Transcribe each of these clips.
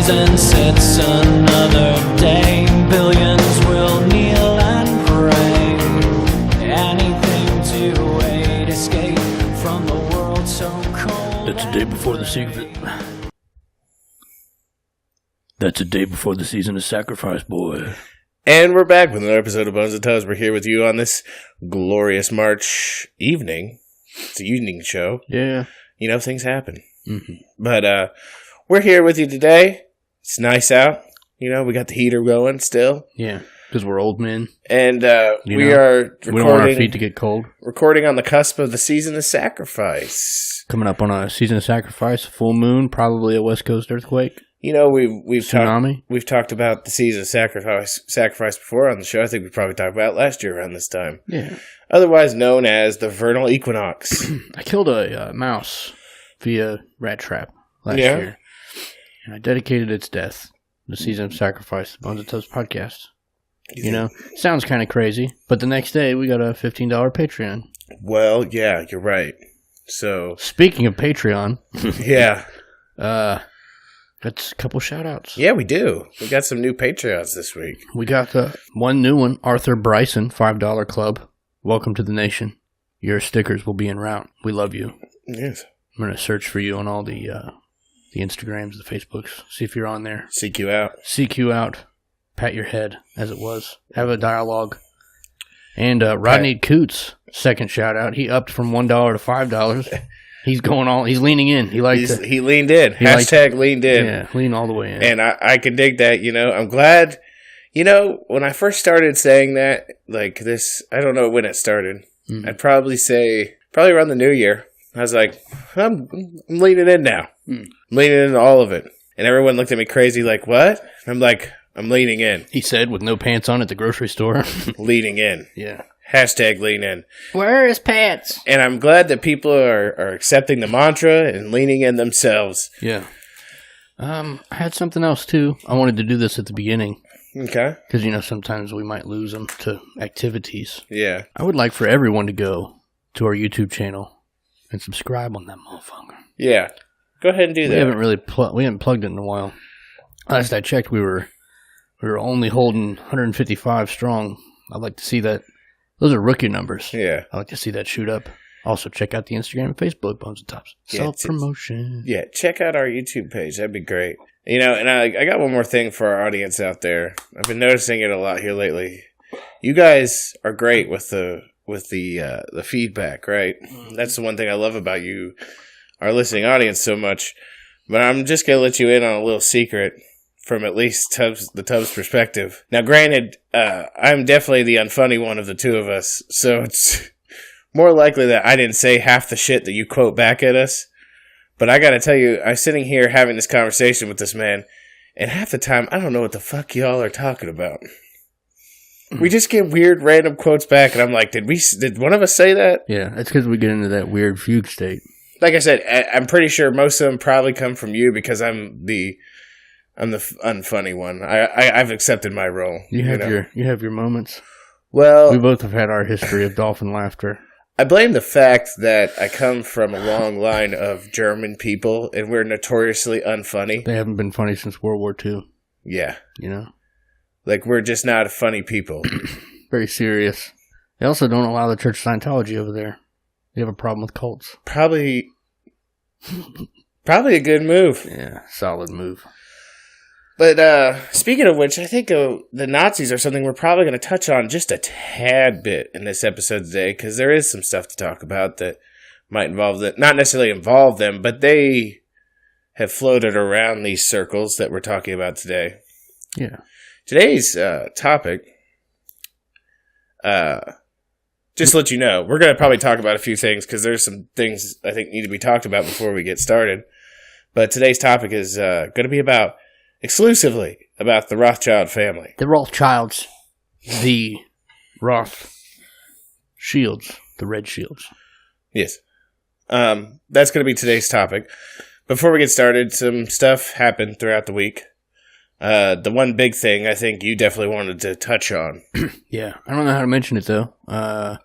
since it's another day, billions will kneel and pray. Anything to aid escape from the world so cold. That's a day before the season. That's a day before the season of sacrifice, boy. And we're back with another episode of Bones and Toes. We're here with you on this glorious March evening. It's a evening show. Yeah. You know, things happen. Mm-hmm. But we're here with you today. It's nice out. You know, we got the heater going still. Yeah, because we're old men. And we are recording. We don't want our feet to get cold. Recording on the cusp of the season of sacrifice. Coming up on a season of sacrifice, full moon, probably a West Coast earthquake. You know, we've talked about the season of sacrifice before on the show. I think we probably talked about it last year around this time. Yeah. Otherwise known as the vernal equinox. I killed a mouse via rat trap last year. And I dedicated its death to the season of sacrifice, the Bones and Toes podcast. You know, sounds kind of crazy, but the next day we got a $15 Patreon. Well, yeah, you're right. So, speaking of Patreon, yeah. Got a couple shout-outs. Yeah, we do. We got some new Patreons this week. We got one new one, Arthur Bryson, $5 club. Welcome to the nation. Your stickers will be en route. We love you. Yes. I'm going to search for you on all the Instagrams, the Facebooks. See if you're on there. Seek you out. Seek you out. Pat your head, as it was. Have a dialogue. And Rodney Coots, second shout-out. He upped from $1 to $5. He's he's leaning in. He leaned in. Hashtag leaned in. Yeah, lean all the way in. And I can dig that, you know. I'm glad, you know, when I first started saying that, like this, I don't know when it started. I'd probably around the new year. I was like, I'm leaning in now. I'm leaning into all of it. And everyone looked at me crazy like, what? I'm like, I'm leaning in. He said with no pants on at the grocery store. Leaning in. Yeah. Hashtag lean in. Where is pants? And I'm glad that people are accepting the mantra and leaning in themselves. Yeah. I had something else, too. I wanted to do this at the beginning. Okay. Because, you know, sometimes we might lose them to activities. Yeah. I would like for everyone to go to our YouTube channel and subscribe on that motherfucker. Yeah. Go ahead and do that. We haven't plugged it in a while. Last I checked, we were only holding 155 strong. I'd like to see that. Those are rookie numbers. Yeah. I'd like to see that shoot up. Also, check out the Instagram and Facebook, Bones and Tops. Self-promotion. Yeah, check out our YouTube page. That'd be great. You know, and I got one more thing for our audience out there. I've been noticing it a lot here lately. You guys are great with the feedback, right? That's the one thing I love about you, our listening audience, so much. But I'm just going to let you in on a little secret from at least the Tubbs perspective. Now, granted, I'm definitely the unfunny one of the two of us, so it's more likely that I didn't say half the shit that you quote back at us. But I gotta tell you, I'm sitting here having this conversation with this man, and half the time, I don't know what the fuck y'all are talking about. We just get weird, random quotes back, and I'm like, did one of us say that? Yeah, that's because we get into that weird fugue state. Like I said, I'm pretty sure most of them probably come from you because I'm the unfunny one. I've accepted my role. You have your moments. Well, we both have had our history of dolphin laughter. I blame the fact that I come from a long line of German people, and we're notoriously unfunny. They haven't been funny since World War II. Yeah. You know? Like, we're just not funny people. Very serious. They also don't allow the Church of Scientology over there. They have a problem with cults. Probably a good move. Yeah, solid move. But speaking of which, I think the Nazis are something we're probably going to touch on just a tad bit in this episode today, because there is some stuff to talk about that might not necessarily involve them, but they have floated around these circles that we're talking about today. Yeah. Today's topic, just to let you know, we're going to probably talk about a few things, because there's some things I think need to be talked about before we get started. But today's topic is going to be exclusively about the Rothschild family. The Rothschilds. The Rothschilds. The Red Shields. Yes. That's going to be today's topic. Before we get started, some stuff happened throughout the week. The one big thing I think you definitely wanted to touch on. Yeah. I don't know how to mention it, though. I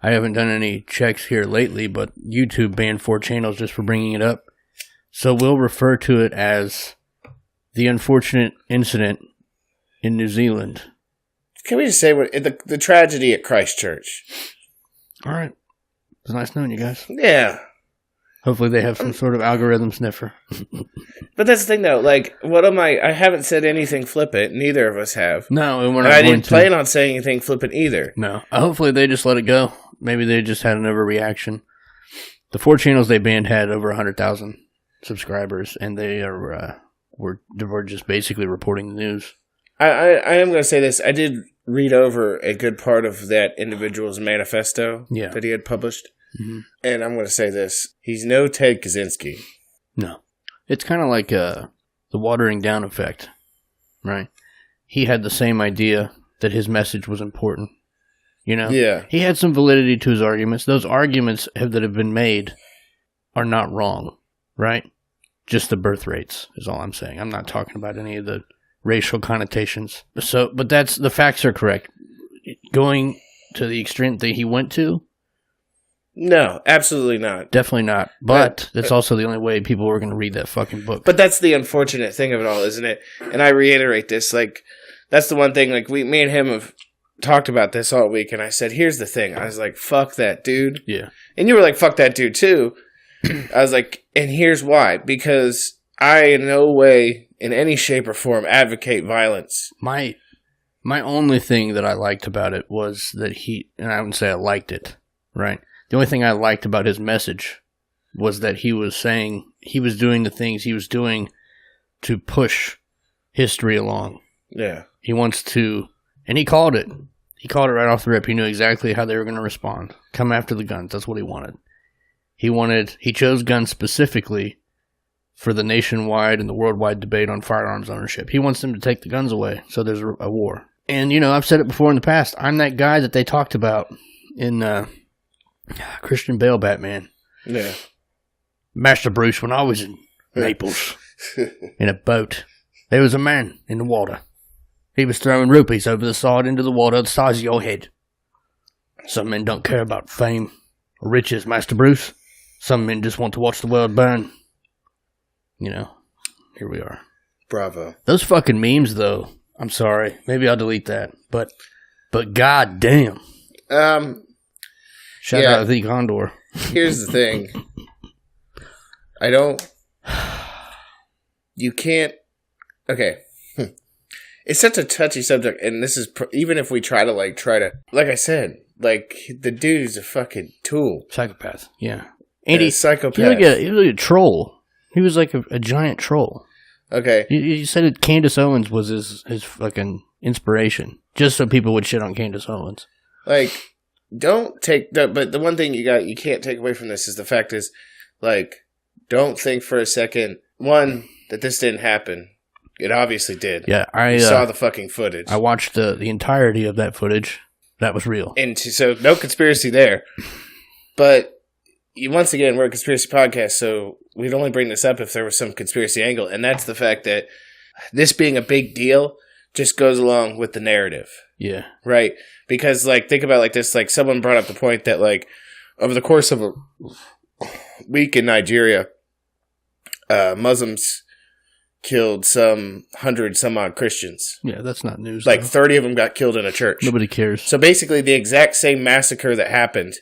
haven't done any checks here lately, but YouTube banned 4 channels just for bringing it up. So we'll refer to it as the unfortunate incident in New Zealand. Can we just say the tragedy at Christchurch? All right. It's nice knowing you guys. Yeah. Hopefully they have some sort of algorithm sniffer. But that's the thing, though. Like, I haven't said anything flippant. Neither of us have. No, and we're not. And I didn't plan on saying anything flippant either. No. Hopefully they just let it go. Maybe they just had an overreaction. The 4 channels they banned had over 100,000 subscribers, and they were just basically reporting the news. I am going to say this. I did read over a good part of that individual's manifesto that he had published. Mm-hmm. And I'm going to say this. He's no Ted Kaczynski. No. It's kind of like the watering down effect, right? He had the same idea that his message was important. You know? Yeah. He had some validity to his arguments. Those arguments that have been made are not wrong, right? Just the birth rates is all I'm saying. I'm not talking about any of the racial connotations. So, but the facts are correct. Going to the extreme that he went to, no, absolutely not. Definitely not. But that's also the only way people were going to read that fucking book. But that's the unfortunate thing of it all, isn't it? And I reiterate this. Like, that's the one thing. Like, me and him have talked about this all week, and I said, here's the thing. I was like, fuck that dude. Yeah. And you were like, fuck that dude too. I was like, and here's why. Because I in no way, in any shape or form, advocate violence. My only thing that I liked about it was that and I wouldn't say I liked it, right? The only thing I liked about his message was that he was saying he was doing the things he was doing to push history along. Yeah. He wants to, and he called it. He called it right off the rip. He knew exactly how they were going to respond. Come after the guns. That's what he wanted. He chose guns specifically for the nationwide and the worldwide debate on firearms ownership. He wants them to take the guns away, so there's a war. And, I've said it before in the past. I'm that guy that they talked about in Christian Bale Batman. Yeah. Master Bruce, when I was in Naples, in a boat, there was a man in the water. He was throwing rupees over the side into the water the size of your head. Some men don't care about fame or riches, Master Bruce. Some men just want to watch the world burn. Here we are. Bravo. Those fucking memes, though, I'm sorry. Maybe I'll delete that. But goddamn. Shout out the Condor. Here's the thing. You can't. Okay. It's such a touchy subject, and this is even if we try to like I said, like the dude's a fucking tool, psychopath. Yeah, Andy, psychopath. He was like a troll. He was like a giant troll. Okay, you said that Candace Owens was his fucking inspiration, just so people would shit on Candace Owens. Like, don't take that. But the one thing you can't take away from this is the fact is, like, don't think for a second that this didn't happen. It obviously did. Yeah, I saw the fucking footage. I watched the entirety of that footage. That was real. And so no conspiracy there. But once again, we're a conspiracy podcast, so we'd only bring this up if there was some conspiracy angle. And that's the fact that this being a big deal just goes along with the narrative. Yeah. Right? Because, like, think about it like this. Like, someone brought up the point that, like, over the course of a week in Nigeria, Muslims killed some 100-some-odd Christians. Yeah, that's not news. Like, 30 of them got killed in a church. Nobody cares. So basically, the exact same massacre that happened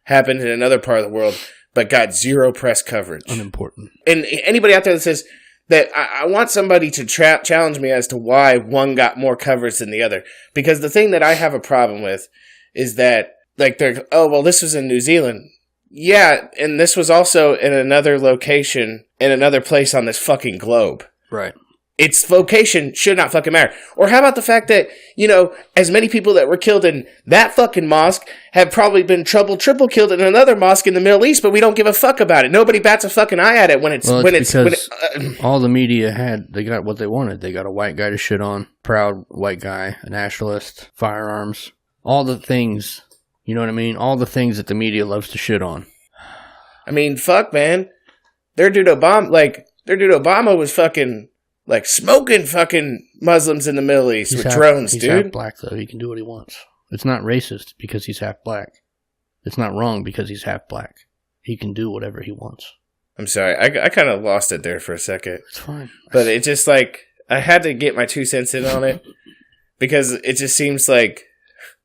in another part of the world, but got zero press coverage. Unimportant. And anybody out there that says that, I want somebody to challenge me as to why one got more coverage than the other. Because the thing that I have a problem with is that, like, this was in New Zealand. Yeah, and this was also in another location, in another place on this fucking globe. Right. Its location should not fucking matter. Or how about the fact that, as many people that were killed in that fucking mosque have probably been triple killed in another mosque in the Middle East, but we don't give a fuck about it. Nobody bats a fucking eye at it all the media they got what they wanted. They got a white guy to shit on, proud white guy, a nationalist, firearms, all the things, you know what I mean? All the things that the media loves to shit on. I mean, fuck, man. Their dude Obama was fucking, like, smoking fucking Muslims in the Middle East with drones, dude. He's half black, though. He can do what he wants. It's not racist because he's half black. It's not wrong because he's half black. He can do whatever he wants. I'm sorry. I kind of lost it there for a second. It's fine. But it's just like, I had to get my 2 cents in on it because it just seems like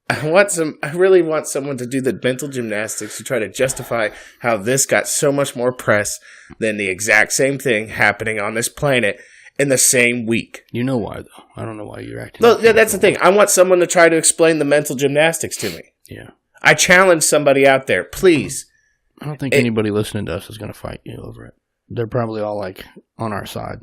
I really want someone to do the mental gymnastics to try to justify how this got so much more press than the exact same thing happening on this planet in the same week. You know why, though. I don't know why you're acting. Well, yeah, that's the thing. I want someone to try to explain the mental gymnastics to me. Yeah. I challenge somebody out there, please. I don't think anybody listening to us is going to fight you over it. They're probably all like on our side.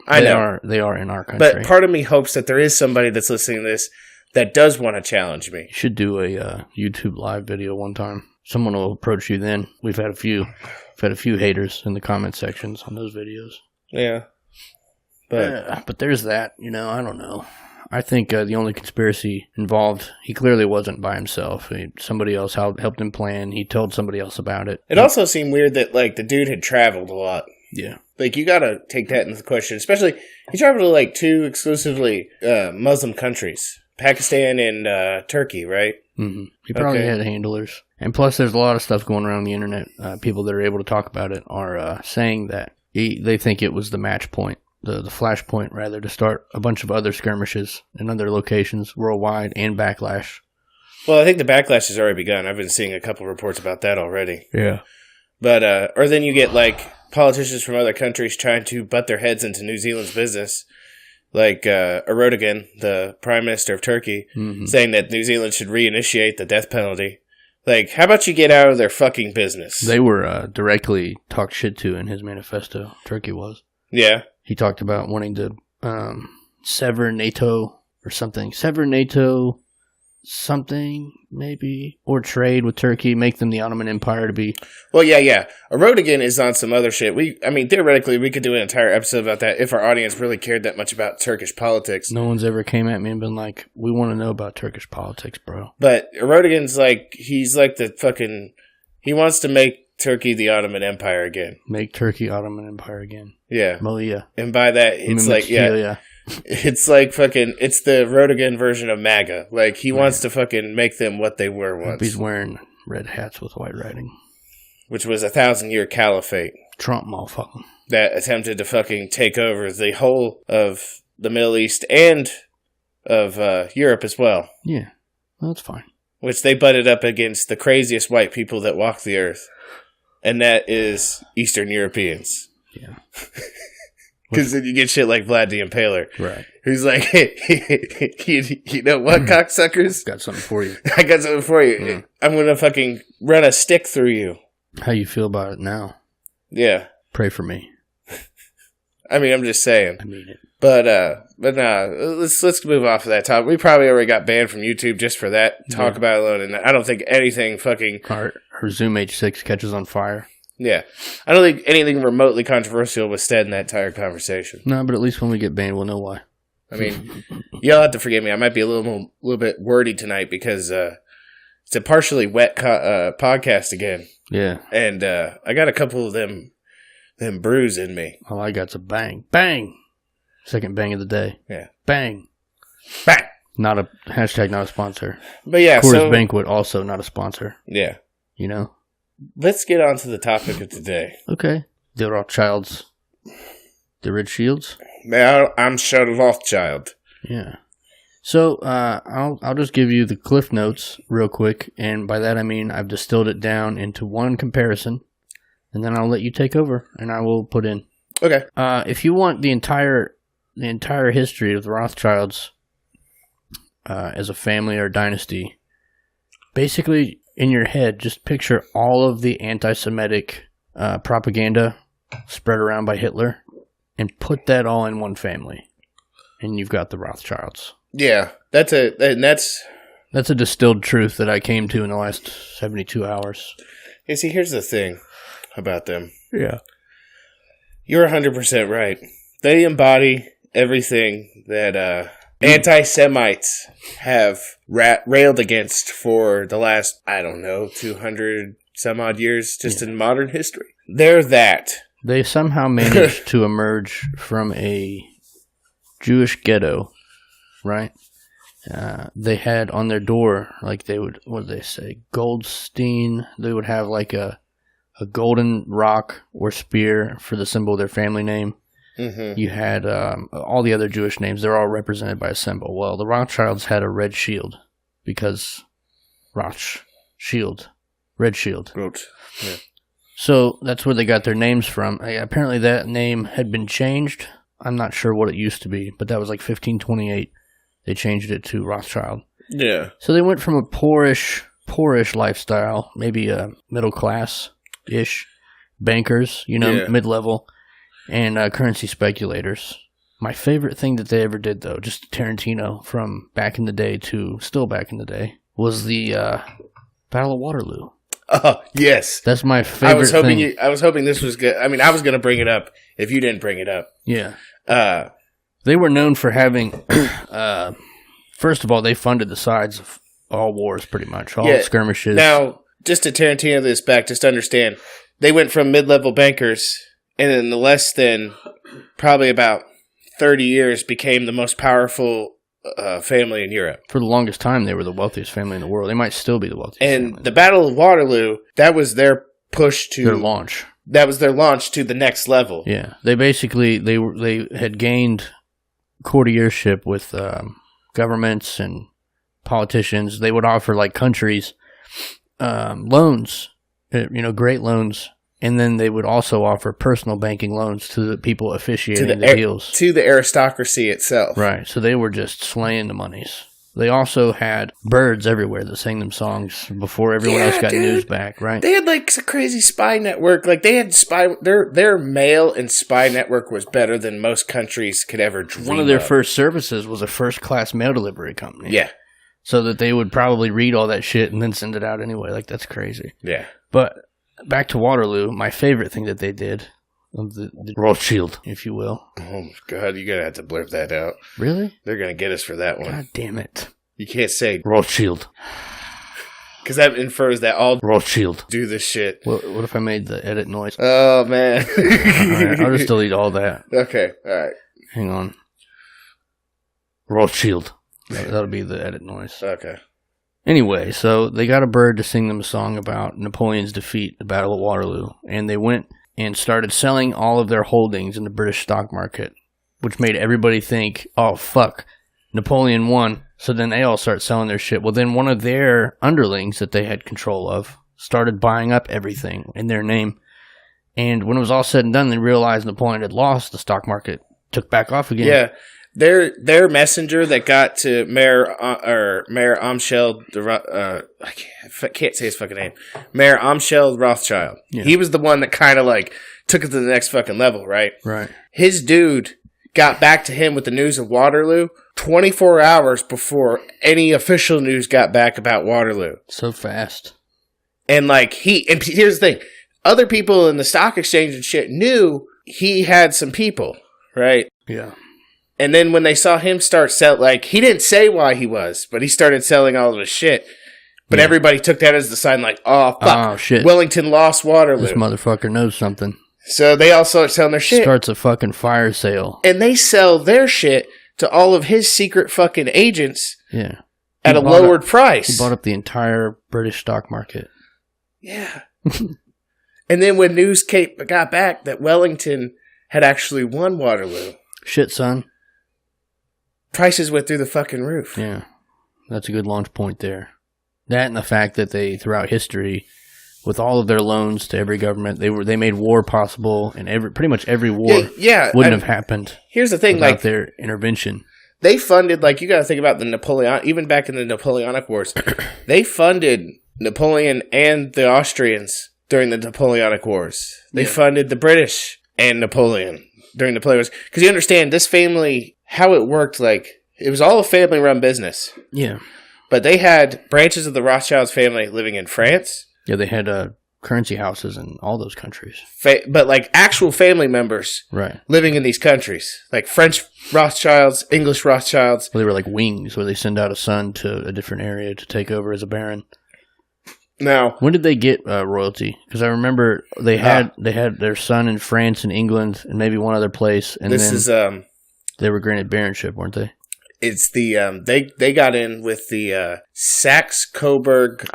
I know. They are in our country. But part of me hopes that there is somebody that's listening to this that does want to challenge me. You should do a YouTube live video one time. Someone will approach you then. We've had a few haters in the comment sections on those videos. Yeah. But there's that, I don't know. I think the only conspiracy involved, he clearly wasn't by himself. Somebody else helped him plan. He told somebody else about it. It also seemed weird that, like, the dude had traveled a lot. Yeah. Like, you gotta take that into question. Especially, he traveled to, like, 2 exclusively Muslim countries. Pakistan and Turkey, right? Mm-hmm. He probably had handlers. And plus, there's a lot of stuff going around the internet. People that are able to talk about it are saying that they think it was the match point. The flashpoint, rather, to start a bunch of other skirmishes in other locations worldwide and backlash. Well, I think the backlash has already begun. I've been seeing a couple reports about that already. Yeah. But, or then you get, like, politicians from other countries trying to butt their heads into New Zealand's business. Like, Erdogan, the Prime Minister of Turkey, saying that New Zealand should reinitiate the death penalty. Like, how about you get out of their fucking business? They were directly talked shit to in his manifesto. Turkey was. Yeah. He talked about wanting to sever NATO or something. Sever NATO something, maybe. Or trade with Turkey, make them the Ottoman Empire to be... Well, yeah. Erdogan is on some other shit. Theoretically, we could do an entire episode about that if our audience really cared that much about Turkish politics. No one's ever came at me and been like, we want to know about Turkish politics, bro. But Erdogan's like, he's like the fucking... He wants to make Turkey the Ottoman Empire again. Make Turkey Ottoman Empire again. Yeah. Well, yeah. And by that, it's like, yeah. It's like fucking, it's the Erdogan version of MAGA. Like, he wants to fucking make them what they were once. He's wearing red hats with white writing. Which was 1,000-year caliphate. Trump, motherfucker. That attempted to fucking take over the whole of the Middle East and of Europe as well. Yeah. Well, that's fine. Which they butted up against the craziest white people that walk the earth. And that is Eastern Europeans. Yeah. Because then you get shit like Vlad the Impaler. Right. Who's like, hey, you know what, cocksuckers? Got something for you. I got something for you. Yeah. I'm going to fucking run a stick through you. How you feel about it now? Yeah. Pray for me. I mean, I'm just saying. I mean it. But nah, let's move off of that topic. We probably already got banned from YouTube just for that talk about it alone. And I don't think anything fucking... Her Zoom H6 catches on fire. Yeah. I don't think anything remotely controversial was said in that entire conversation. No, but at least when we get banned, we'll know why. I mean, y'all have to forgive me. I might be a little bit wordy tonight because it's a partially wet podcast again. Yeah. And I got a couple of them brews in me. All I got's a bang. Bang! Second bang of the day. Yeah. Bang! Bang! Not a sponsor. But yeah, Coors Banquet, also not a sponsor. Yeah. You know? Let's get on to the topic of today. Okay. The Rothschilds. The Rothschilds? I'm sure the Rothschild. Yeah. So, I'll just give you the Cliff Notes real quick, and by that I mean I've distilled it down into one comparison, and then I'll let you take over, and I will put in. Okay. If you want the entire history of the Rothschilds as a family or dynasty, basically in your head, just picture all of the anti-Semitic propaganda spread around by Hitler, and put that all in one family, and you've got the Rothschilds. Yeah, that's a distilled truth that I came to in the last 72 hours. You see, here's the thing about them. Yeah. You're 100% right. They embody everything that anti-Semites have railed against for the last, 200 some odd years just in modern history. They're that. They somehow managed to emerge from a Jewish ghetto, right? They had on their door, like they would, what did they say? Goldstein. They would have like a golden rock or spear for the symbol of their family name. Mm-hmm. You had all the other Jewish names. They're all represented by a symbol. Well, the Rothschilds had a red shield because Rothschild, red shield. Yeah. So that's where they got their names from. Apparently that name had been changed. I'm not sure what it used to be, but that was like 1528. They changed it to Rothschild. Yeah. So they went from a poorish lifestyle, maybe a middle class-ish, bankers, mid-level, and currency speculators. My favorite thing that they ever did, though, just Tarantino from back in the day to still back in the day, was the Battle of Waterloo. Oh, yes. That's my favorite thing. I was hoping this was good. I mean, I was going to bring it up if you didn't bring it up. Yeah. They were known for having, first of all, they funded the sides of all wars, pretty much, all skirmishes. Now, just to Tarantino this back, just to understand, they went from mid-level bankers, and in the less than probably about 30 years became the most powerful family in Europe. For the longest time, they were the wealthiest family in the world. They might still be the wealthiest family. And the Battle of Waterloo, that was their push to... Their launch. That was their launch to the next level. Yeah. They basically, they had gained courtiership with governments and politicians. They would offer, like, countries loans, great loans. And then they would also offer personal banking loans to the people officiating the deals. To the aristocracy itself. Right. So they were just slaying the monies. They also had birds everywhere that sang them songs before everyone else got news back, right? They had like a crazy spy network. Like they had their mail and spy network was better than most countries could ever dream of. One of their first services was a first-class mail delivery company. Yeah. So that they would probably read all that shit and then send it out anyway. Like, that's crazy. Yeah. But back to Waterloo, my favorite thing that they did, the Rothschild, if you will. Oh, my God, you're going to have to blurb that out. Really? They're going to get us for that one. God damn it. You can't say Rothschild. Because that infers that all Rothschild do this shit. What if I made the edit noise? Oh, man. All right, I'll just delete all that. Okay, all right. Hang on. Rothschild. That'll be the edit noise. Okay. Anyway, so they got a bird to sing them a song about Napoleon's defeat, the Battle of Waterloo, and they went and started selling all of their holdings in the British stock market, which made everybody think, oh, fuck, Napoleon won. So then they all start selling their shit. Well, then one of their underlings that they had control of started buying up everything in their name. And when it was all said and done, they realized Napoleon had lost. The stock market took back off again. Yeah. Their messenger that got to Mayor Amscheld, I can't say his fucking name, Mayor Amscheld Rothschild. Yeah. He was the one that kind of like took it to the next fucking level, right? Right. His dude got back to him with the news of Waterloo 24 hours before any official news got back about Waterloo. So fast. And like and here's the thing, other people in the stock exchange and shit knew he had some people, right? Yeah. And then when they saw him start sell, like, he didn't say why he was, but he started selling all of his shit. But everybody took that as the sign, like, oh, fuck. Oh, shit. Wellington lost Waterloo. This motherfucker knows something. So they all start selling their shit. Starts a fucking fire sale. And they sell their shit to all of his secret fucking agents at a lowered price. He bought up the entire British stock market. Yeah. And then when news got back that Wellington had actually won Waterloo. Shit, son. Prices went through the fucking roof. Yeah. That's a good launch point there. That and the fact that they, throughout history, with all of their loans to every government, they made war possible, and pretty much every war wouldn't have happened. Here's the thing, without their intervention. They funded, like, you got to think about the Napoleon, even back in the Napoleonic Wars, they funded Napoleon and the Austrians during the Napoleonic Wars. They funded the British and Napoleon during the Napoleonic Wars. Because you understand, this family, how it worked, like, it was all a family-run business. Yeah. But they had branches of the Rothschilds family living in France. Yeah, they had currency houses in all those countries. But, like, actual family members living in these countries. Like, French Rothschilds, English Rothschilds. Well, they were like wings, where they send out a son to a different area to take over as a baron. Now, when did they get royalty? Because I remember they had their son in France and England and maybe one other place. And they were granted baronship, weren't they? It's the they got in with the Saxe-Coburg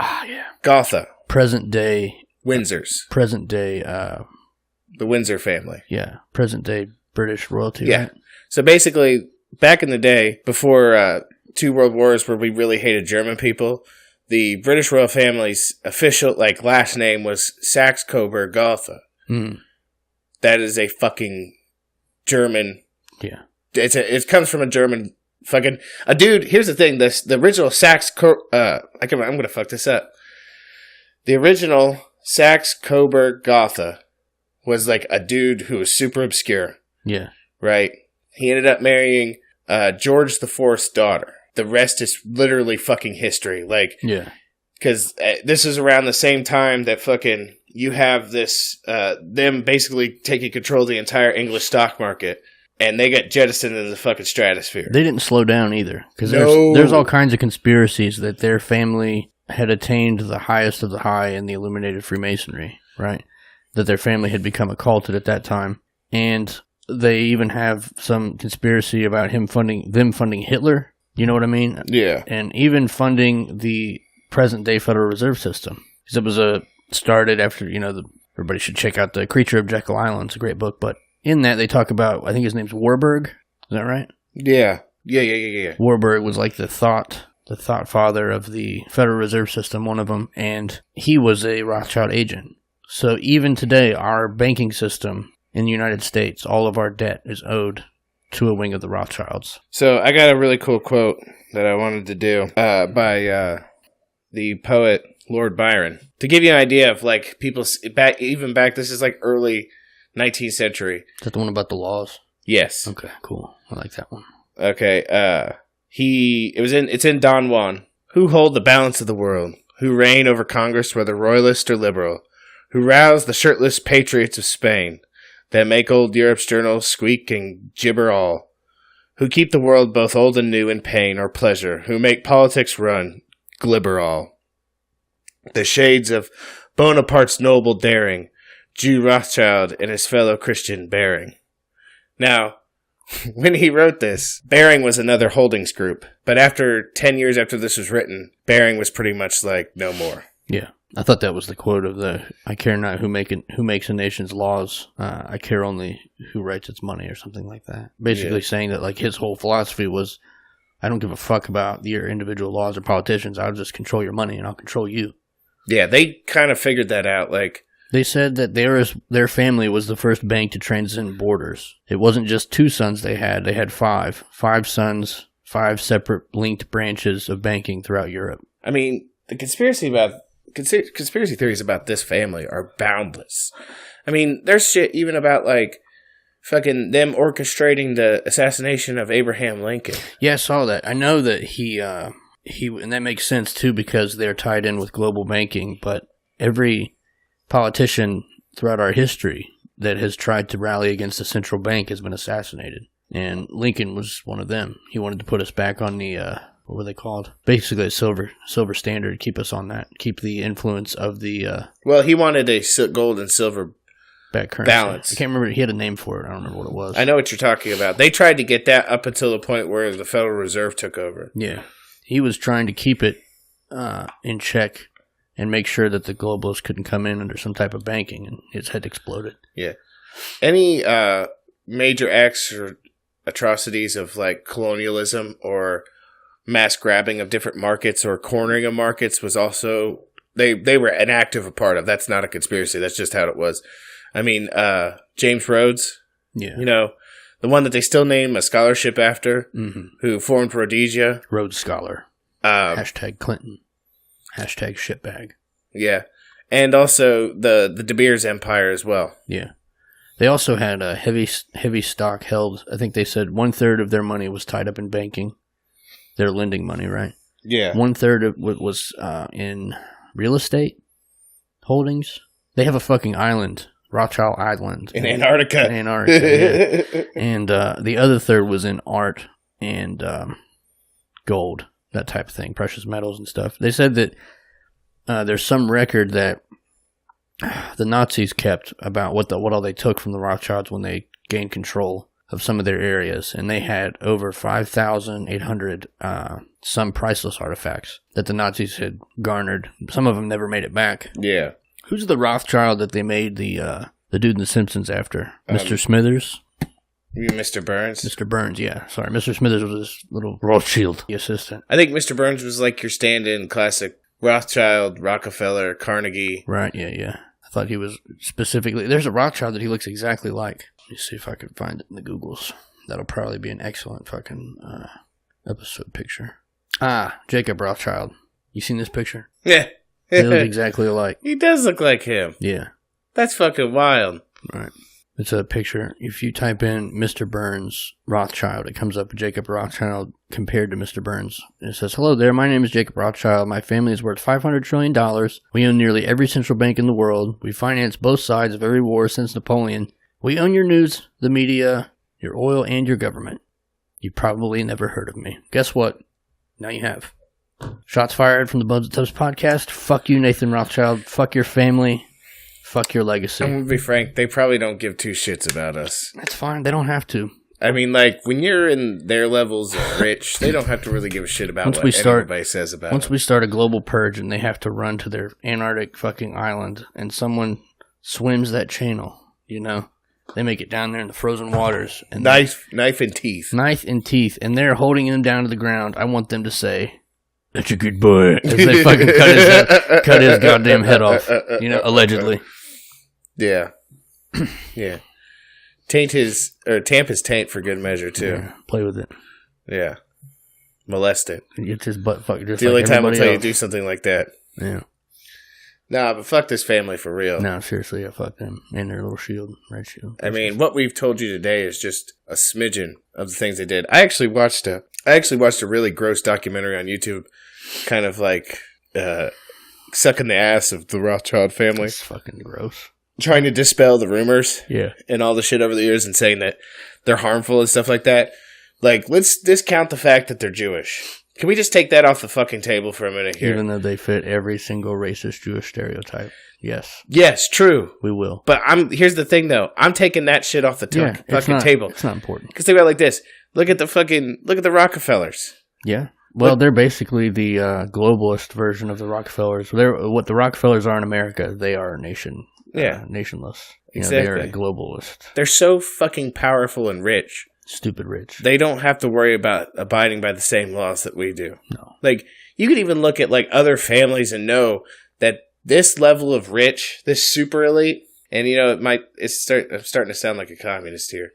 Gotha. Present day Windsors. Present day the Windsor family. Yeah. Present day British royalty. Yeah. Right? So basically, back in the day, before 2 world wars where we really hated German people, the British royal family's official last name was Saxe-Coburg-Gotha. Mm. That is a fucking German. Yeah. It comes from a German fucking a dude. Here's the thing: the original I'm gonna fuck this up. The original Saxe-Coburg-Gotha was like a dude who was super obscure. Yeah. Right. He ended up marrying George IV's daughter. The rest is literally fucking history. Yeah. Because this is around the same time that fucking you have this them basically taking control of the entire English stock market. And they got jettisoned into the fucking stratosphere. They didn't slow down either. Because there's all kinds of conspiracies that their family had attained the highest of the high in the Illuminated Freemasonry, right? That their family had become occulted at that time. And they even have some conspiracy about them funding Hitler. You know what I mean? Yeah. And even funding the present-day Federal Reserve System. Because it was started after, everybody should check out The Creature of Jekyll Island. It's a great book, but in that, they talk about, I think his name's Warburg. Is that right? Yeah. Yeah. Warburg was like the thought father of the Federal Reserve System, one of them, and he was a Rothschild agent. So even today, our banking system in the United States, all of our debt is owed to a wing of the Rothschilds. So I got a really cool quote that I wanted to do by the poet Lord Byron. To give you an idea of people back, this is early 19th century. Is that the one about the laws? Yes. Okay, cool. I like that one. Okay. It's in Don Juan. Who hold the balance of the world? Who reign over Congress, whether royalist or liberal? Who rouse the shirtless patriots of Spain, that make old Europe's journals squeak and gibber all? Who keep the world both old and new in pain or pleasure? Who make politics run, glibber all? The shades of Bonaparte's noble daring, Jew Rothschild and his fellow Christian Bering. Now, when he wrote this, Bering was another holdings group. But after 10 years after this was written, Bering was pretty much no more. Yeah. I thought that was the quote of I care not who makes a nation's laws. I care only who writes its money or something like that. Basically saying that his whole philosophy was, I don't give a fuck about your individual laws or politicians. I'll just control your money and I'll control you. Yeah, they kind of figured that out. They said that their family was the first bank to transcend borders. It wasn't just 2 sons they had. They had 5. 5 sons, 5 separate linked branches of banking throughout Europe. I mean, the conspiracy theories about this family are boundless. I mean, there's shit even about, fucking them orchestrating the assassination of Abraham Lincoln. Yeah, I saw that. I know that he and that makes sense, too, because they're tied in with global banking, but every politician throughout our history that has tried to rally against the central bank has been assassinated. And Lincoln was one of them. He wanted to put us back on the, what were they called? Basically a silver standard, keep us on that. Keep the influence of the... well, he wanted a gold and silver back currency. Balance. I can't remember. He had a name for it. I don't remember what it was. I know what you're talking about. They tried to get that up until the point where the Federal Reserve took over. Yeah. He was trying to keep it in check and make sure that the globalists couldn't come in under some type of banking, and his head exploded. Yeah. Any major acts or atrocities of colonialism or mass grabbing of different markets or cornering of markets was also they were an active part of. That's not a conspiracy. That's just how it was. I mean, James Rhodes. Yeah. The one that they still name a scholarship after, who formed Rhodesia. Rhodes Scholar. Hashtag Clinton. Hashtag shitbag. Yeah. And also the De Beers Empire as well. Yeah. They also had a heavy stock held. I think they said 1/3 of their money was tied up in banking. Their lending money, right? Yeah. 1/3 of it was in real estate holdings. They have a fucking island, Rothschild Island. In Antarctica. Yeah. And the other third was in art and gold, that type of thing, precious metals and stuff. They said that there's some record that the Nazis kept about what all they took from the Rothschilds when they gained control of some of their areas, and they had over 5,800 some priceless artifacts that the Nazis had garnered. Some of them never made it back. Yeah. Who's the Rothschild that they made the dude in The Simpsons after? Mr. Smithers? You mean Mr. Burns? Mr. Burns, yeah. Sorry, Mr. Smithers was his little Rothschild assistant. I think Mr. Burns was like your stand-in classic Rothschild, Rockefeller, Carnegie. Right, yeah. I thought he was specifically... There's a Rothschild that he looks exactly like. Let me see if I can find it in the Googles. That'll probably be an excellent fucking episode picture. Jacob Rothschild. You seen this picture? Yeah. They look exactly alike. He does look like him. Yeah. That's fucking wild. Right. It's a picture. If you type in Mr. Burns Rothschild, it comes up Jacob Rothschild compared to Mr. Burns. And it says, "Hello there, my name is Jacob Rothschild. My family is worth $500 trillion. We own nearly every central bank in the world. We finance both sides of every war since Napoleon. We own your news, the media, your oil, and your government. You probably never heard of me. Guess what? Now you have. Shots fired from the Buds and Tubs podcast. Fuck you, Nathan Rothschild. Fuck your family. Fuck your legacy." I'm gonna be frank, they probably don't give two shits about us. That's fine. They don't have to. I mean, like, when you're in their levels of rich, they don't have to really give a shit about what anybody says about Once them. we start a global purge and they have to run to their Antarctic fucking island and someone swims that channel, you know, they make it down there in the frozen waters. And Knife and teeth. Knife and teeth. And they're holding him down to the ground. I want them to say, "That's a good boy." As they fucking cut his goddamn head off. You know, allegedly. Yeah. Yeah. Tamp his taint for good measure, too. Yeah, play with it. Yeah. Molest it. He gets his butt fucked just the like only time I'll everybody tell you else. to do something like that. Yeah. Nah, but fuck this family for real. No, seriously, I fuck them. And their little shield, red shield. I mean, what we've told you today is just a smidgen of the things they did. I actually watched a really gross documentary on YouTube, kind of like sucking the ass of the Rothschild family. It's fucking gross. Trying to dispel the rumors. Yeah. And all the shit over the years and saying that they're harmful and stuff like that. Like, let's discount the fact that they're Jewish. Can we just take that off the fucking table for a minute here? Even though they fit every single racist Jewish stereotype. Yes. Yes, true. We will. But here's the thing, though. I'm taking that shit off the fucking table. It's not important. Because think about it like this. Look at the Rockefellers. Yeah. Well, they're basically the globalist version of the Rockefellers. They're what the Rockefellers are in America. They are a nation. Yeah. Nationless. Exactly. They're a globalist. They're so fucking powerful and rich. Stupid rich. They don't have to worry about abiding by the same laws that we do. No. Like, you could even look at, like, other families and know that this level of rich, this super elite, and, you know, I'm starting to sound like a communist here.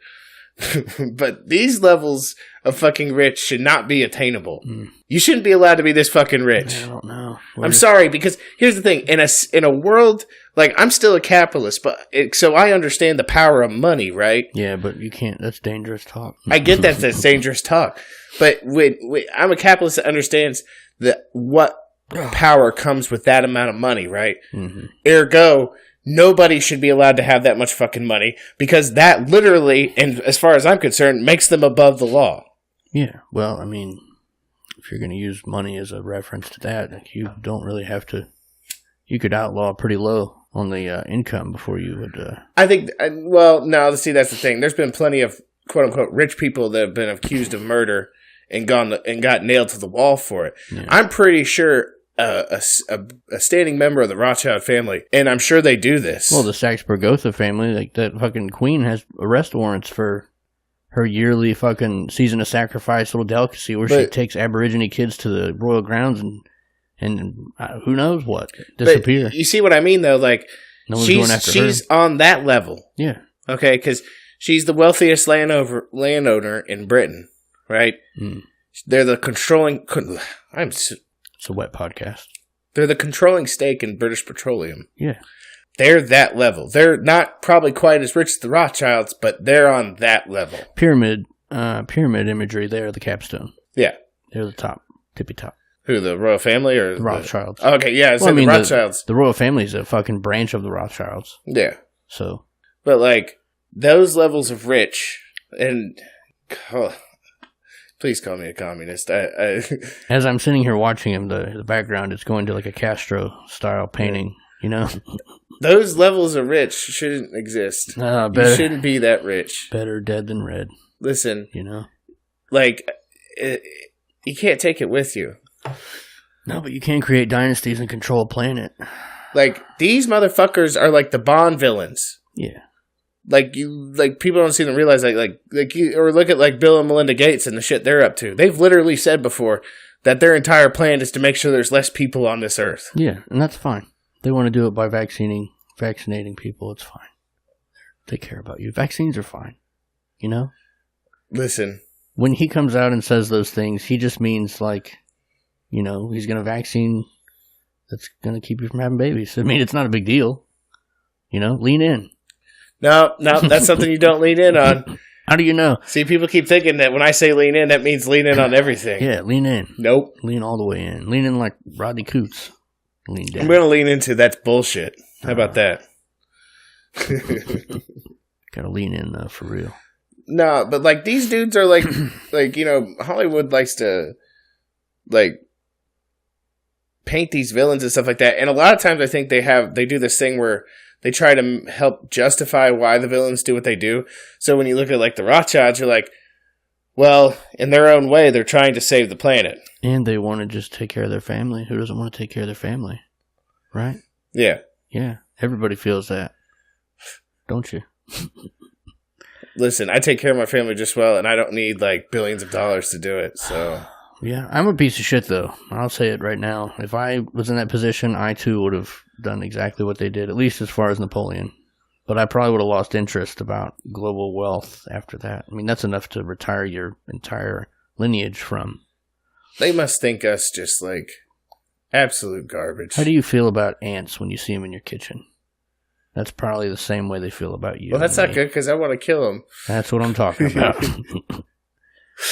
But these levels of fucking rich should not be attainable. You shouldn't be allowed to be this fucking rich. I don't know. I'm sorry, because here's the thing. In a world, like, I'm still a capitalist, but so I understand the power of money, right? Yeah, but you can't. That's dangerous talk. I get that's dangerous talk. But I'm a capitalist that understands what power comes with that amount of money, right? Mm-hmm. Ergo, nobody should be allowed to have that much fucking money because that literally, and as far as I'm concerned, makes them above the law. Yeah. Well, I mean, if you're going to use money as a reference to that, like, you don't really have to. You could outlaw pretty low on the income before you would. I think. Well, no. See, that's the thing. There's been plenty of quote unquote rich people that have been accused of murder and got nailed to the wall for it. Yeah. I'm pretty sure a standing member of the Rothschild family, and I'm sure they do this. Well, the Saxe-Burgotha family, like that fucking queen, has arrest warrants for her yearly fucking season of sacrifice little delicacy where she takes Aborigine kids to the royal grounds and who knows what disappear. But you see what I mean, though? Like, no one's going after her. She's on that level. Yeah. Okay, because she's the wealthiest landowner in Britain, right? Mm. They're the controlling. It's a wet podcast. They're the controlling stake in British Petroleum. Yeah. They're that level. They're not probably quite as rich as the Rothschilds, but they're on that level. Pyramid imagery, they're the capstone. Yeah. They're the top, tippy top. Who, the royal family or the Rothschilds? Okay, yeah, so the Rothschilds. The royal family is a fucking branch of the Rothschilds. Yeah. So. But, like, those levels of rich, and please call me a communist. As I'm sitting here watching him, the background is going to like a Castro-style painting, you know? Those levels of rich shouldn't exist. You shouldn't be that rich. Better dead than red. Listen. You know? Like, you can't take it with you. No, but you can create dynasties and control a planet. Like, these motherfuckers are like the Bond villains. Yeah. like people don't seem to realize or look at like Bill and Melinda Gates and the shit they're up to. They've literally said before that their entire plan is to make sure there's less people on this earth. Yeah, and that's fine. They want to do it by vaccinating people. It's fine. They care about you. Vaccines are fine. You know? Listen. When he comes out and says those things, he just means like, you know, he's going to vaccine that's going to keep you from having babies. I mean, it's not a big deal. You know, lean in. No, that's something you don't lean in on. How do you know? See, people keep thinking that when I say lean in, that means lean in on everything. Yeah, lean in. Nope. Lean all the way in. Lean in like Rodney Coots. Lean down. I'm going to lean into that's bullshit. How about that? Gotta lean in, though, for real. No, but like these dudes are like, you know, Hollywood likes to like paint these villains and stuff like that. And a lot of times I think they do this thing where they try to help justify why the villains do what they do. So when you look at like the Rothschilds, you're like, well, in their own way, they're trying to save the planet. And they want to just take care of their family. Who doesn't want to take care of their family? Right? Yeah. Yeah. Everybody feels that. Don't you? Listen, I take care of my family just well, and I don't need like billions of dollars to do it. So yeah, I'm a piece of shit, though. I'll say it right now. If I was in that position, I too would have done exactly what they did, at least as far as Napoleon. But I probably would have lost interest about global wealth after that. I mean, that's enough to retire your entire lineage from. They must think us just like absolute garbage. How do you feel about ants when you see them in your kitchen? That's probably the same way they feel about you. Well, that's not good because I want to kill them. That's what I'm talking about.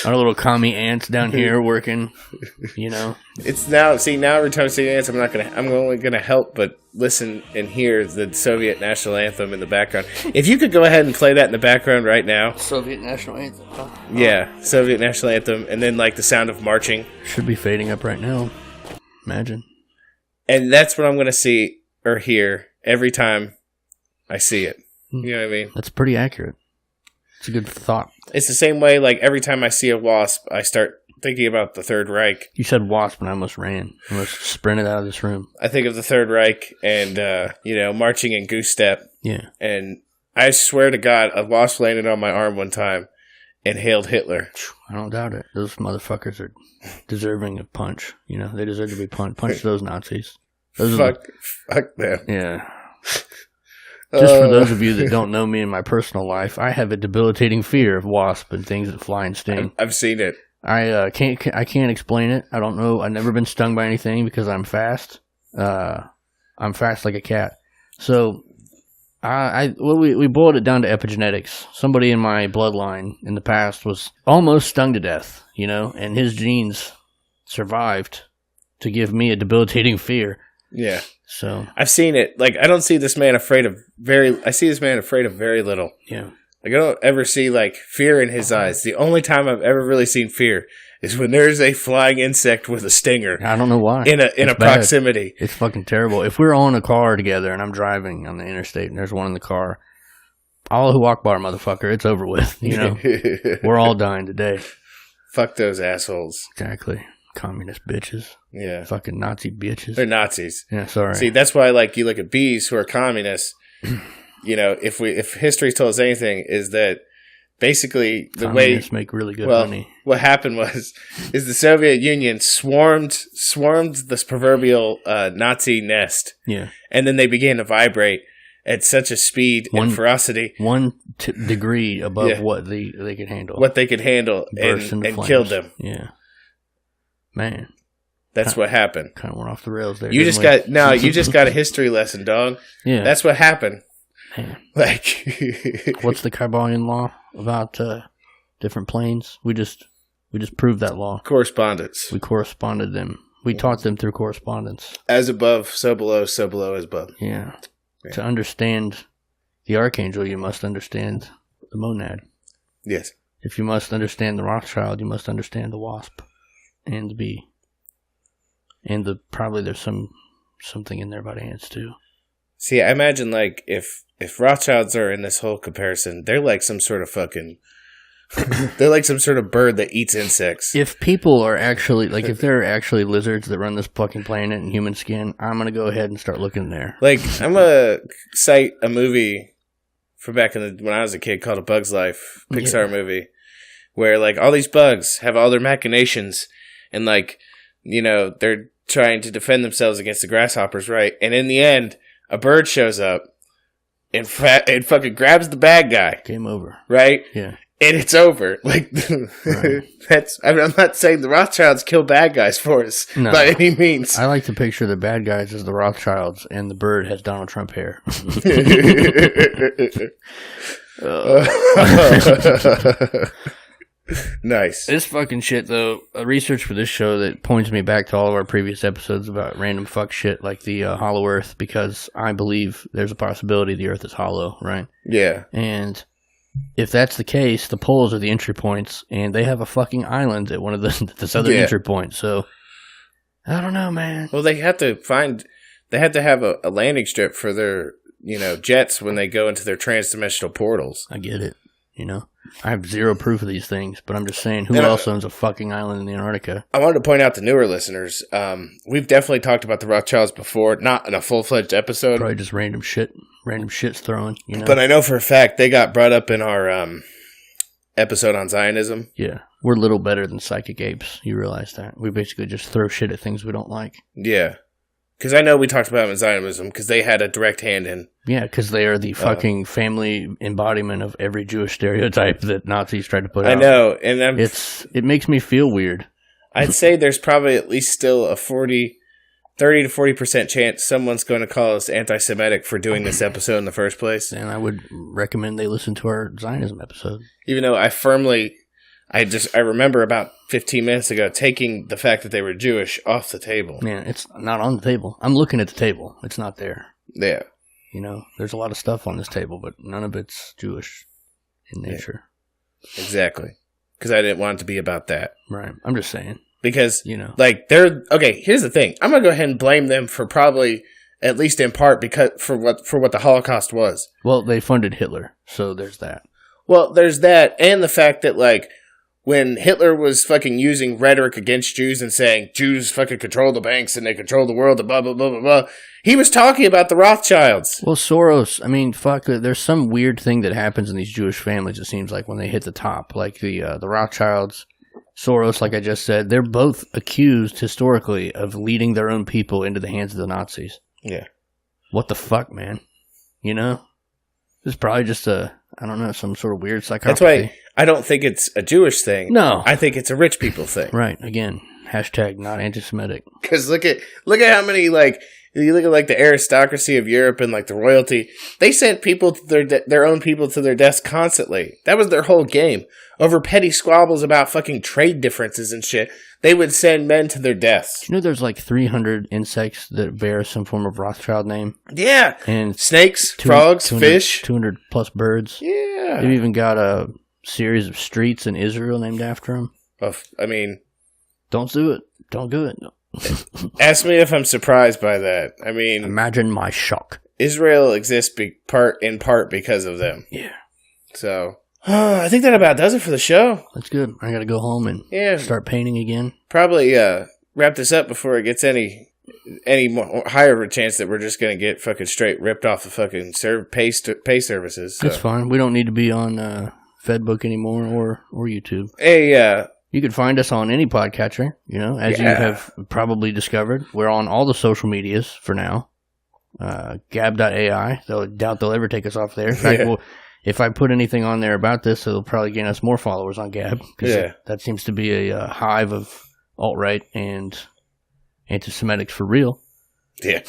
Our little commie ants down here working, you know. It's now. See, now every time I see ants, I'm only gonna help but listen and hear the Soviet national anthem in the background. If you could go ahead and play that in the background right now. Soviet national anthem. Oh. Yeah, Soviet national anthem, and then like the sound of marching should be fading up right now. Imagine. And that's what I'm gonna see or hear every time I see it. You know what I mean? That's pretty accurate. It's a good thought. It's the same way, like, every time I see a wasp, I start thinking about the Third Reich. You said wasp, and I almost ran. I almost sprinted out of this room. I think of the Third Reich and, you know, marching in goose step. Yeah. And I swear to God, a wasp landed on my arm one time and hailed Hitler. I don't doubt it. Those motherfuckers are deserving of punch. You know, they deserve to be punched. Punch those Nazis. Fuck them. Yeah. Just for those of you that don't know me in my personal life, I have a debilitating fear of wasps and things that fly and sting. I've seen it. I can't explain it. I don't know. I've never been stung by anything because I'm fast. I'm fast like a cat. So we boiled it down to epigenetics. Somebody in my bloodline in the past was almost stung to death, you know, and his genes survived to give me a debilitating fear. Yeah. So I've seen it. Like, I don't see this man afraid of I see this man afraid of very little. Yeah. Like, I don't ever see, like, fear in his eyes. The only time I've ever really seen fear is when there's a flying insect with a stinger. I don't know why. In a proximity. It's fucking terrible. If we're all in a car together and I'm driving on the interstate and there's one in the car, Allahu Akbar, motherfucker, it's over with. You know? We're all dying today. Fuck those assholes. Exactly. Communist bitches. Yeah. Fucking Nazi bitches. They're Nazis. Yeah, sorry. See, that's why, like, you look at bees who are communists. You know, if history told us anything, is that basically the communists make really good money. What happened is the Soviet Union swarmed this proverbial Nazi nest. Yeah. And then they began to vibrate at such a speed and ferocity. 1 degree above what they could handle. What they could handle and killed them. Yeah. Man. That's what happened. Kind of went off the rails there. You just got a history lesson, dog. Yeah. That's what happened. Man. Like, what's the Kybalion law about different planes? We just proved that law. Correspondence. We corresponded them. We taught them through correspondence. As above, so below as above. Yeah. To understand the archangel, you must understand the monad. Yes. If you must understand the Rothschild, you must understand the wasp and the bee. And probably there's something in there about ants too. See, I imagine like if Rothschilds are in this whole comparison, they're like some sort of fucking they're like some sort of bird that eats insects. If people are actually like if there are actually lizards that run this fucking planet in human skin, I'm gonna go ahead and start looking there. Like, I'm gonna cite a movie from back when I was a kid called A Bug's Life, Pixar movie, where like all these bugs have all their machinations and like, you know, they're trying to defend themselves against the grasshoppers, right? And in the end, a bird shows up and fucking grabs the bad guy. Game over. Right? Yeah. And it's over. Like, right. I'm not saying the Rothschilds kill bad guys for us by any means. I like to picture the bad guys as the Rothschilds, and the bird has Donald Trump hair. Nice. This fucking shit, though, research for this show that points me back to all of our previous episodes about random fuck shit like the hollow earth, because I believe there's a possibility the earth is hollow, right? Yeah. And if that's the case, the poles are the entry points, and they have a fucking island at one of the southern entry points, so I don't know, man. Well, they have to have a landing strip for their, you know, jets when they go into their transdimensional portals. I get it, you know? I have zero proof of these things, but I'm just saying, who else owns a fucking island in the Antarctica? I wanted to point out to newer listeners, we've definitely talked about the Rothschilds before, not in a full-fledged episode. Probably just random shit's throwing, you know? But I know for a fact they got brought up in our episode on Zionism. Yeah, we're little better than psychic apes. You realize that? We basically just throw shit at things we don't like. Yeah. Because I know we talked about them in Zionism because they had a direct hand in. Yeah, because they are the fucking family embodiment of every Jewish stereotype that Nazis tried to put out. I know, and it makes me feel weird. I'd say there's probably at least still a 30 to 40% chance someone's going to call us anti-Semitic for doing this episode in the first place. And I would recommend they listen to our Zionism episode. Even though I remember about 15 minutes ago taking the fact that they were Jewish off the table. Yeah, it's not on the table. I'm looking at the table. It's not there. Yeah. You know, there's a lot of stuff on this table, but none of it's Jewish in nature. Yeah. Exactly. Because I didn't want it to be about that. Right. I'm just saying. Because, you know, like, here's the thing. I'm going to go ahead and blame them for probably, at least in part, for what the Holocaust was. Well, they funded Hitler, so there's that. Well, there's that, and the fact that, like, when Hitler was fucking using rhetoric against Jews and saying Jews fucking control the banks and they control the world and blah, blah, blah, blah, blah, he was talking about the Rothschilds. Well, Soros, I mean, fuck, there's some weird thing that happens in these Jewish families, it seems like, when they hit the top. Like the Rothschilds, Soros, like I just said, they're both accused historically of leading their own people into the hands of the Nazis. Yeah. What the fuck, man? You know? It's probably just some sort of weird psychopathy. That's why I don't think it's a Jewish thing. No. I think it's a rich people thing. Right. Again, hashtag not anti-Semitic. Because look at how many, like, you look at, like, the aristocracy of Europe and, like, the royalty. They sent people to their own people to their deaths constantly. That was their whole game. Over petty squabbles about fucking trade differences and shit, they would send men to their deaths. Do you know there's, like, 300 insects that bear some form of Rothschild name? Yeah. And snakes, frogs, 200, fish. 200 plus birds. Yeah. They've even got a series of streets in Israel named after them. I mean, don't do it. Don't do it. Ask me if I'm surprised by that. I mean, imagine my shock. Israel exists in part because of them. Yeah. So, I think that about does it for the show. That's good. I got to go home and start painting again. Probably wrap this up before it gets any more higher of a chance that we're just going to get fucking straight ripped off the fucking pay services. So. That's fine. We don't need to be on Fedbook anymore or YouTube. Hey, you can find us on any podcatcher, you know, as you have probably discovered. We're on all the social medias for now. Gab.ai. I doubt they'll ever take us off there. In fact, if I put anything on there about this, it'll probably gain us more followers on Gab. Because that seems to be a hive of alt-right and anti-Semitics for real. Yeah.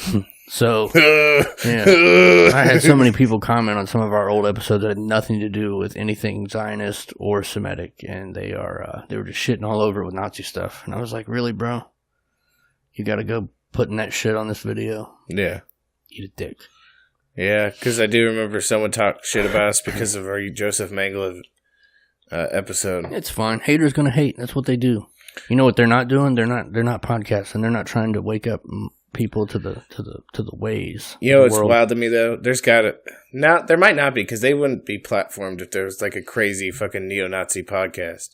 So, yeah. I had so many people comment on some of our old episodes that had nothing to do with anything Zionist or Semitic, and they were just shitting all over it with Nazi stuff. And I was like, really, bro? You gotta go putting that shit on this video? Yeah. Eat a dick. Yeah, because I do remember someone talk shit about us because of our Joseph Mengele episode. It's fine. Haters gonna hate. That's what they do. You know what they're not doing? They're not podcasting. They're not trying to wake up people to the ways. You know what's wild to me though? There might not be, because they wouldn't be platformed if there was like a crazy fucking neo-Nazi podcast.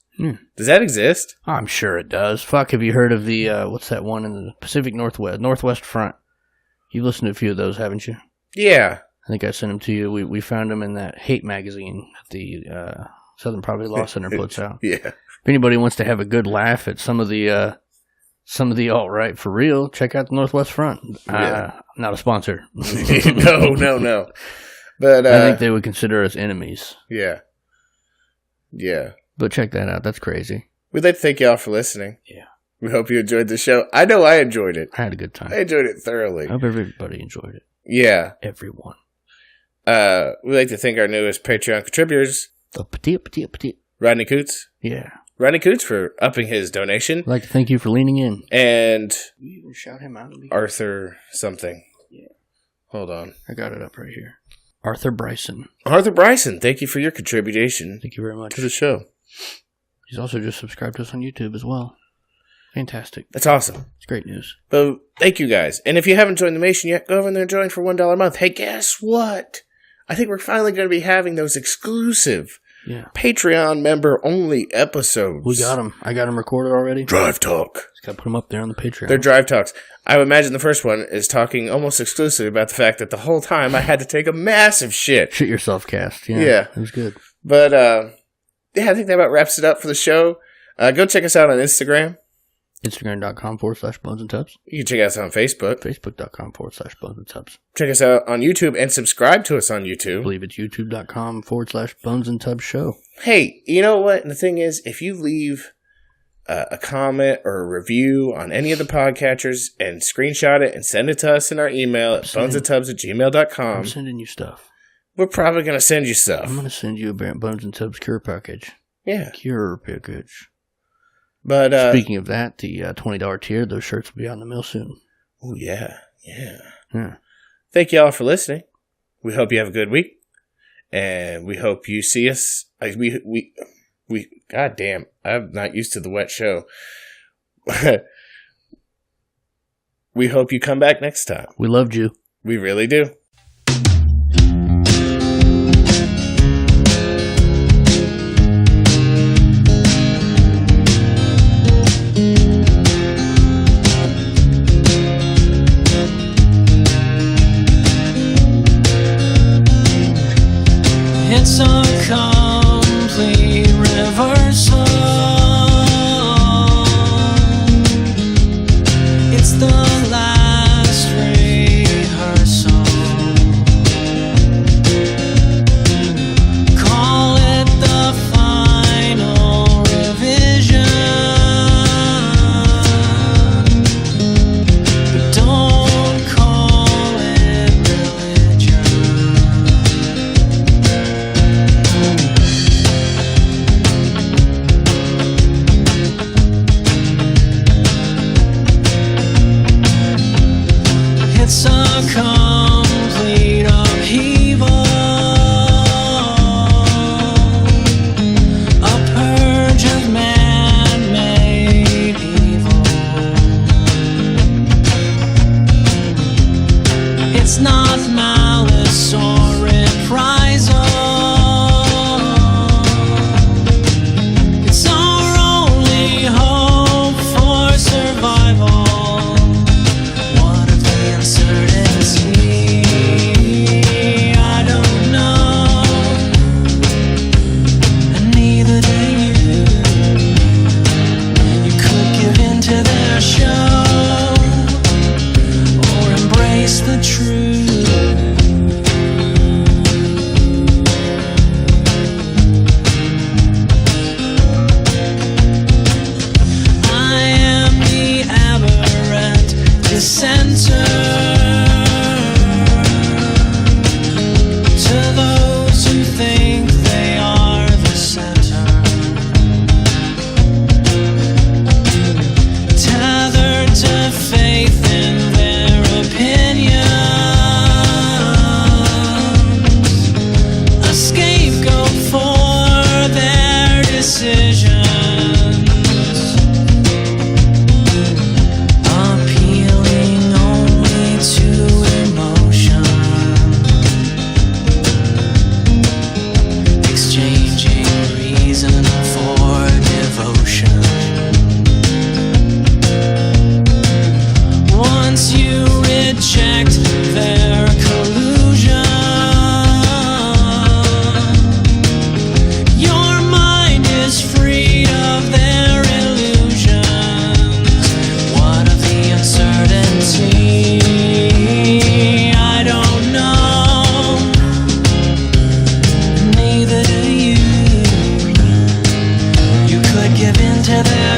Does that exist? I'm sure it does. Fuck, have you heard of the what's that one in the Pacific Northwest Front? You've listened to a few of those, haven't you? Yeah. think I sent them to you. We found them in that hate magazine that the Southern Poverty Law Center puts out. Yeah. If anybody wants to have a good laugh at some of the alt-right for real, check out the Northwest Front. Not a sponsor. No. But I think they would consider us enemies. Yeah. But check that out. That's crazy. We'd like to thank y'all for listening. Yeah. We hope you enjoyed the show. I know I enjoyed it. I had a good time. I enjoyed it thoroughly. I hope everybody enjoyed it. Yeah. Everyone. We'd like to thank our newest Patreon contributors. The petit. Rodney Coots. Yeah. Rodney Coots for upping his donation. I'd like to thank you for leaning in. And you even shout him out. Arthur something. Yeah. Hold on. I got it up right here. Arthur Bryson, thank you for your contribution. Thank you very much. To the show. He's also just subscribed to us on YouTube as well. Fantastic. That's awesome. It's great news. But thank you guys. And if you haven't joined the Nation yet, go over there and join for $1 a month. Hey, guess what? I think we're finally going to be having those exclusive Patreon member only episodes. We got them. I got them recorded already. Drive Talk. Just got to put them up there on the Patreon. They're Drive Talks. I would imagine the first one is talking almost exclusively about the fact that the whole time I had to take a massive shit. Shit yourself cast. Yeah. It was good. But, I think that about wraps it up for the show. Go check us out on Instagram. Instagram.com/bonesandtubs. You can check us out on Facebook. Facebook.com/bonesandtubs. Check us out on YouTube and subscribe to us on YouTube. I believe it's youtube.com/bonesandtubs show. Hey, you know what? And the thing is, if you leave a comment or a review on any of the podcatchers and screenshot it and send it to us in our email at bonesandtubs@gmail.com. I'm sending you stuff. We're probably going to send you stuff. I'm going to send you a Bones and Tubs cure package. Yeah. Cure package. But speaking of that, the $20 tier, those shirts will be on the mail soon. Oh, yeah. Thank you all for listening. We hope you have a good week. And we hope you see us. We God damn, I'm not used to the wet show. We hope you come back next time. We loved you. We really do. It's a complete reversal. It's the last rehearsal.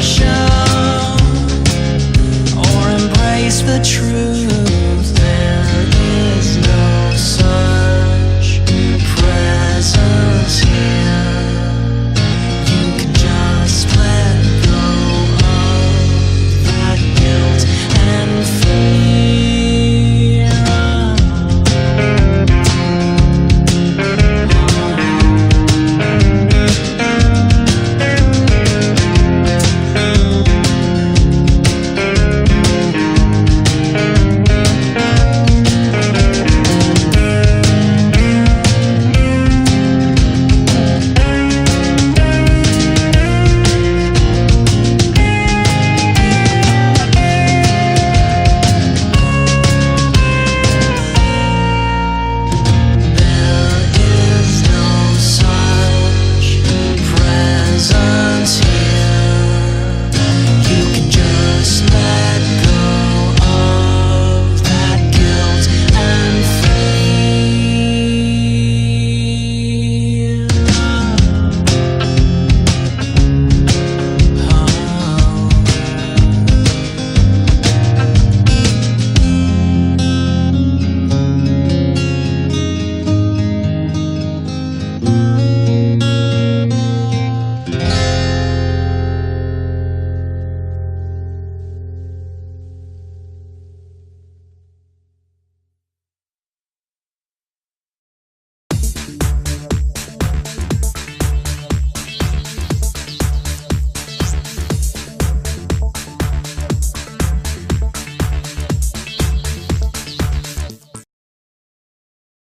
passion.